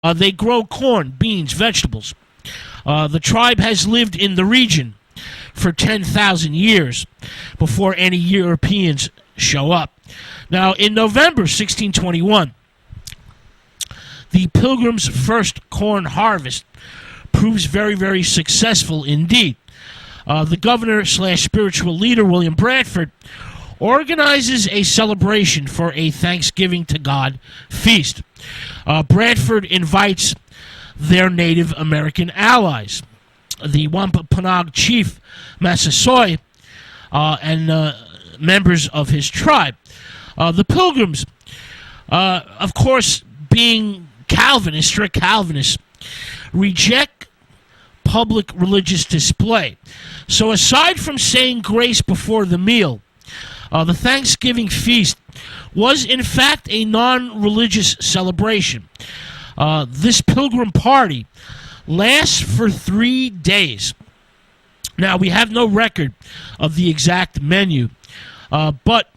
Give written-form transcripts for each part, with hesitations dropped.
They grow corn, beans, vegetables. The tribe has lived in the region for 10,000 years before any Europeans show up. Now, in November 1621, the Pilgrims' first corn harvest proves very, very successful indeed. The governor slash spiritual leader, William Bradford, organizes a celebration for a Thanksgiving to God feast. Bradford invites their Native American allies, the Wampanoag chief Massasoit, and members of his tribe. The Pilgrims, of course, being Calvinists, strict Calvinists, reject public religious display. So aside from saying grace before the meal, the Thanksgiving feast was in fact a non-religious celebration. This pilgrim party lasts for 3 days. Now, we have no record of the exact menu, but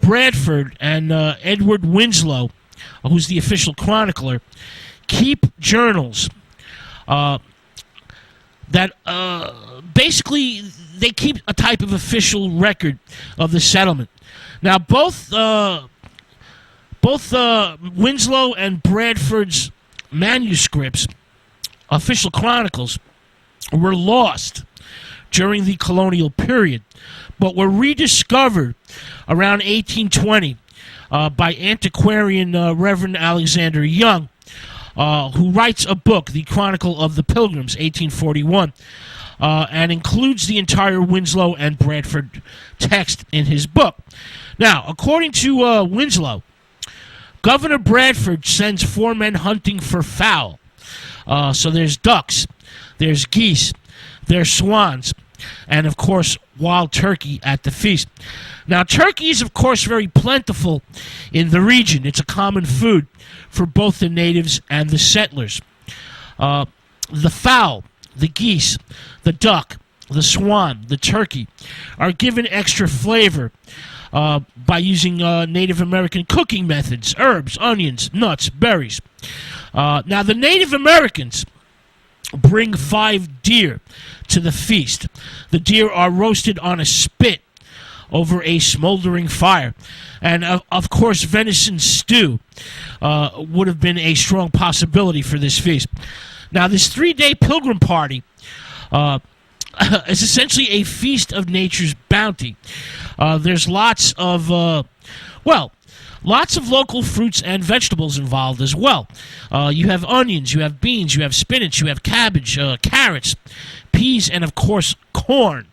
Bradford and Edward Winslow, who's the official chronicler, keep journals that basically they keep a type of official record of the settlement. Now, both Winslow and Bradford's manuscripts, official chronicles, were lost during the colonial period, but were rediscovered around 1820 by antiquarian Reverend Alexander Young, who writes a book, The Chronicle of the Pilgrims, 1841, and includes the entire Winslow and Bradford text in his book. Now, according to Winslow, Governor Bradford sends 4 men hunting for fowl. So there's ducks, there's geese, there's swans, and of course wild turkey at the feast. Now, turkey is of course very plentiful in the region. It's a common food for both the natives and the settlers. The fowl, the geese, the duck, the swan, the turkey are given extra flavor by using Native American cooking methods, herbs, onions, nuts, berries. Now, the Native Americans bring 5 deer to the feast. The deer are roasted on a spit over a smoldering fire. And, of course, venison stew would have been a strong possibility for this feast. Now, this 3-day pilgrim party is essentially a feast of nature's bounty. There's lots of local fruits and vegetables involved as well. You have onions, you have beans, you have spinach, you have cabbage, carrots, peas, and of course corn.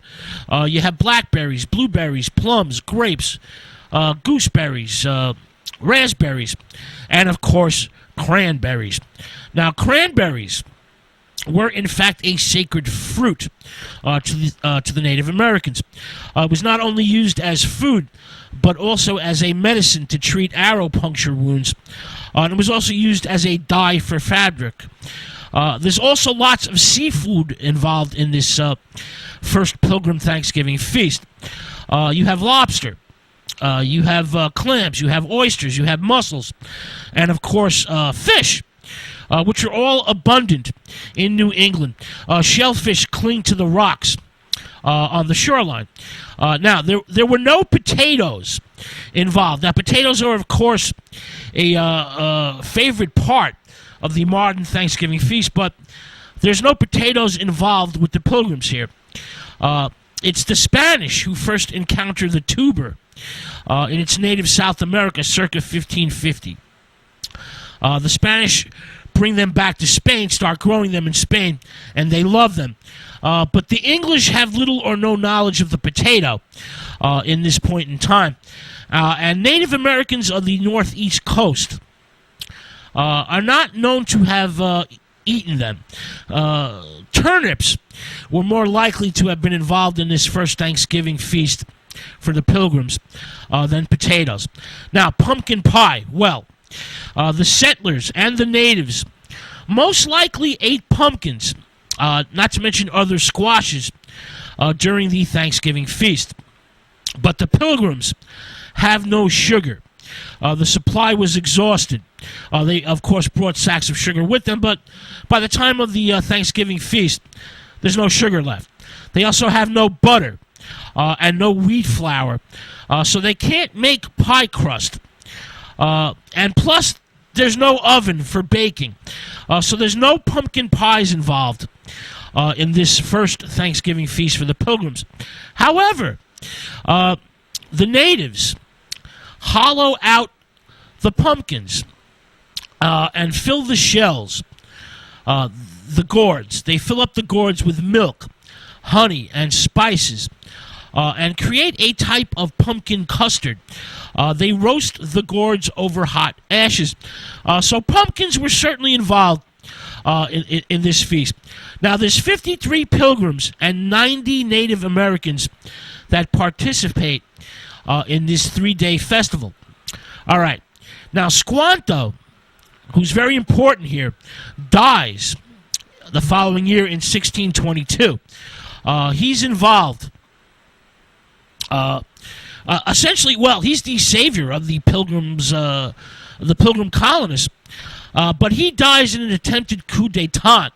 You have blackberries, blueberries, plums, grapes, gooseberries, raspberries, and of course cranberries. Now, cranberries were in fact a sacred fruit to the Native Americans. It was not only used as food, but also as a medicine to treat arrow puncture wounds. And it was also used as a dye for fabric. There's also lots of seafood involved in this first Pilgrim Thanksgiving feast. You have lobster, you have clams, you have oysters, you have mussels, and of course fish, which are all abundant in New England. Shellfish cling to the rocks on the shoreline. Now, there were no potatoes involved. Now, potatoes are, of course, a favorite part of the modern Thanksgiving feast, but there's no potatoes involved with the Pilgrims here. It's the Spanish who first encountered the tuber in its native South America circa 1550. The Spanish bring them back to Spain, start growing them in Spain, and they love them. But the English have little or no knowledge of the potato in this point in time. And Native Americans of the northeast coast are not known to have eaten them. Turnips were more likely to have been involved in this first Thanksgiving feast for the Pilgrims than potatoes. Now, pumpkin pie. Well, the settlers and the natives most likely ate pumpkins, not to mention other squashes, during the Thanksgiving feast. But the Pilgrims have no sugar. The supply was exhausted. They, of course, brought sacks of sugar with them, but by the time of the Thanksgiving feast, there's no sugar left. They also have no butter and no wheat flour, so they can't make pie crust. And plus, there's no oven for baking, so there's no pumpkin pies involved in this first Thanksgiving feast for the Pilgrims. However, the natives hollow out the pumpkins and fill the shells, the gourds. They fill up the gourds with milk, honey, and spices, and create a type of pumpkin custard. They roast the gourds over hot ashes. So pumpkins were certainly involved in this feast. Now, there's 53 pilgrims and 90 Native Americans that participate in this 3-day festival. All right. Now, Squanto, who's very important here, dies the following year in 1622. He's involved. Essentially, well, he's the savior of the Pilgrims, the Pilgrim colonists. But he dies in an attempted coup d'etat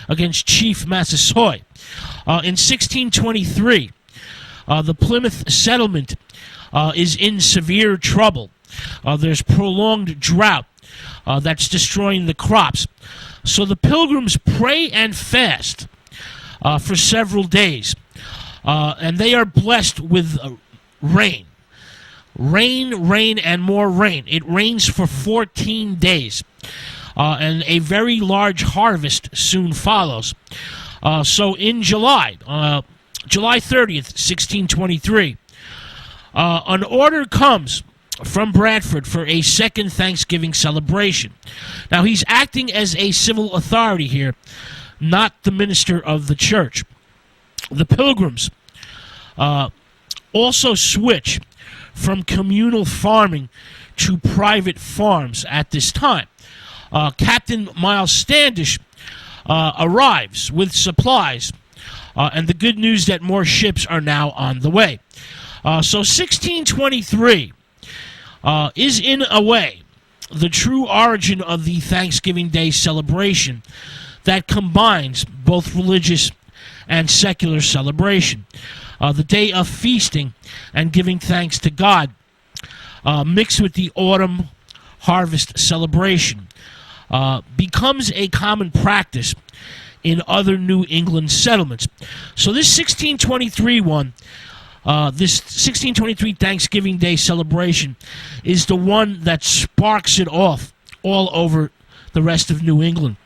against Chief Massasoit. In 1623, the Plymouth settlement is in severe trouble. There's prolonged drought that's destroying the crops. So the Pilgrims pray and fast for several days. And they are blessed with rain. Rain, and more rain. It rains for 14 days. And a very large harvest soon follows. So in July 30th, 1623, an order comes from Bradford for a second Thanksgiving celebration. Now, he's acting as a civil authority here, not the minister of the church. The Pilgrims also switch from communal farming to private farms at this time. Captain Miles Standish arrives with supplies, and the good news that more ships are now on the way. So 1623 is, in a way, the true origin of the Thanksgiving Day celebration that combines both religious and secular celebration. The day of feasting and giving thanks to God, mixed with the autumn harvest celebration, becomes a common practice in other New England settlements. So this 1623 this 1623 Thanksgiving Day celebration is the one that sparks it off all over the rest of New England.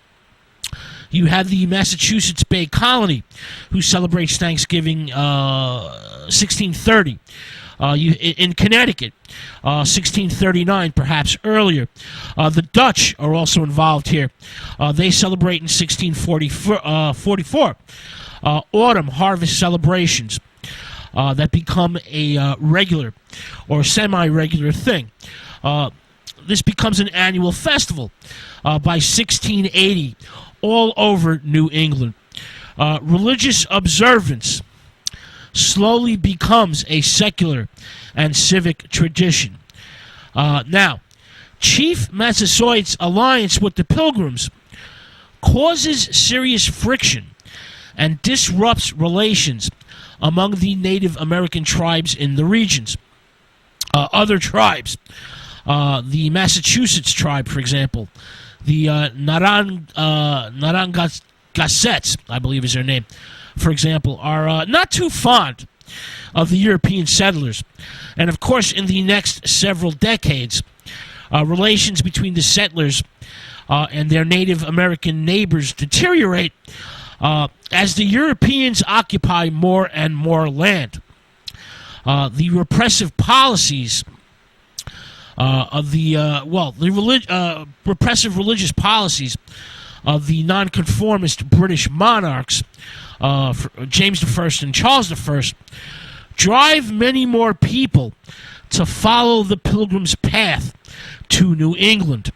You have the Massachusetts Bay Colony, who celebrates Thanksgiving 1630. In Connecticut, 1639, perhaps earlier. The Dutch are also involved here. They celebrate in 1644 autumn harvest celebrations that become a regular or semi-regular thing. This becomes an annual festival by 1680 all over New England. Religious observance slowly becomes a secular and civic tradition. Now, Chief Massasoit's alliance with the Pilgrims causes serious friction and disrupts relations among the Native American tribes in the regions. Other tribes, the Massachusetts tribe, for example, the Narrangassets, I believe is their name, for example, are not too fond of the European settlers. And of course, in the next several decades, relations between the settlers and their Native American neighbors deteriorate as the Europeans occupy more and more land. The repressive policies of the repressive religious policies of the nonconformist British monarchs, James I and Charles I, drive many more people to follow the Pilgrim's path to New England.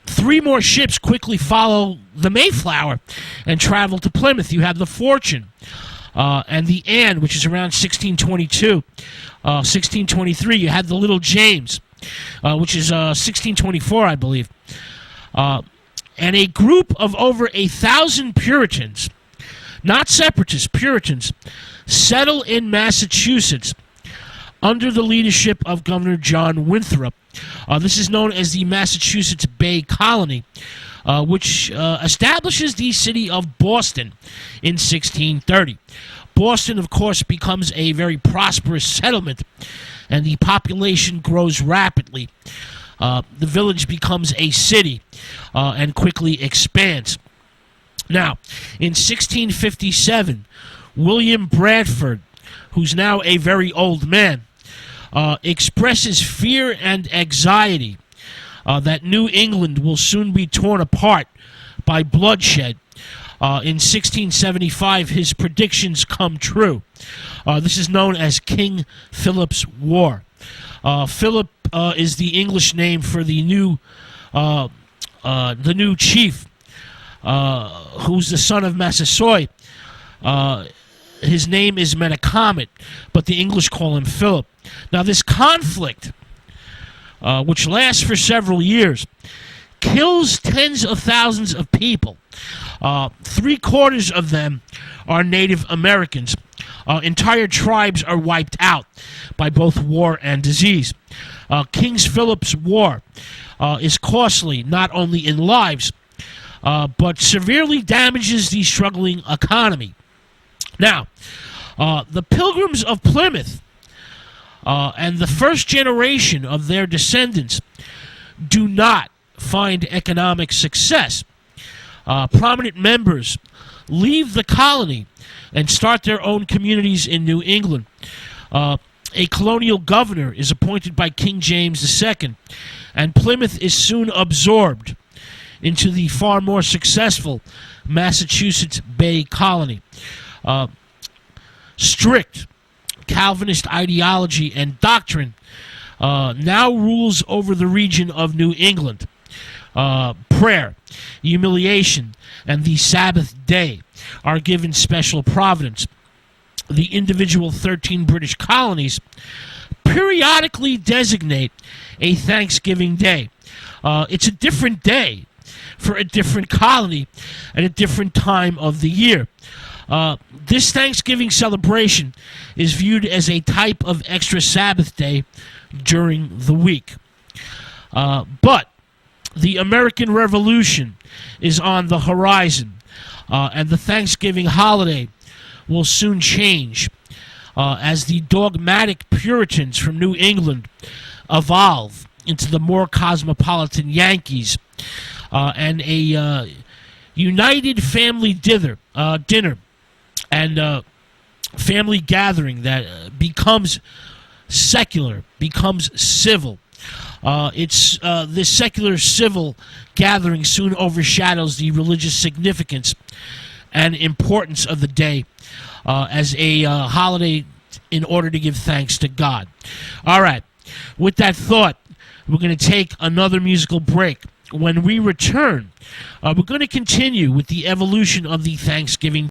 3 more ships quickly follow the Mayflower and travel to Plymouth. You have the Fortune and the Anne, which is around 1622. 1623, you had the Little James, which is 1624, I believe. And a group of over 1,000 Puritans, not separatists, Puritans, settle in Massachusetts under the leadership of Governor John Winthrop. This is known as the Massachusetts Bay Colony, which establishes the city of Boston in 1630. Boston, of course, becomes a very prosperous settlement, and the population grows rapidly. The village becomes a city and quickly expands. Now, in 1657, William Bradford, who's now a very old man, expresses fear and anxiety that New England will soon be torn apart by bloodshed. In 1675, his predictions come true. This is known as King Philip's War. Philip is the English name for the new chief, who's the son of Massasoit. His name is Metacomet, but the English call him Philip. Now, this conflict, which lasts for several years, kills tens of thousands of people. 3/4 of them are Native Americans. Entire tribes are wiped out by both war and disease. King Philip's War is costly not only in lives, but severely damages the struggling economy. Now, the Pilgrims of Plymouth and the first generation of their descendants do not find economic success. Prominent members leave the colony and start their own communities in New England. A colonial governor is appointed by King James II, and Plymouth is soon absorbed into the far more successful Massachusetts Bay Colony. Strict Calvinist ideology and doctrine now rules over the region of New England. Prayer, humiliation, and the Sabbath day are given special providence. The individual 13 British colonies periodically designate a Thanksgiving Day. It's a different day for a different colony at a different time of the year. This Thanksgiving celebration is viewed as a type of extra Sabbath day during the week. But the American Revolution is on the horizon, and the Thanksgiving holiday will soon change as the dogmatic Puritans from New England evolve into the more cosmopolitan Yankees, and a united family dinner and family gathering that becomes secular, becomes civil. This secular civil gathering soon overshadows the religious significance and importance of the day as a holiday in order to give thanks to God. All right, with that thought, we're going to take another musical break. When we return, we're going to continue with the evolution of the Thanksgiving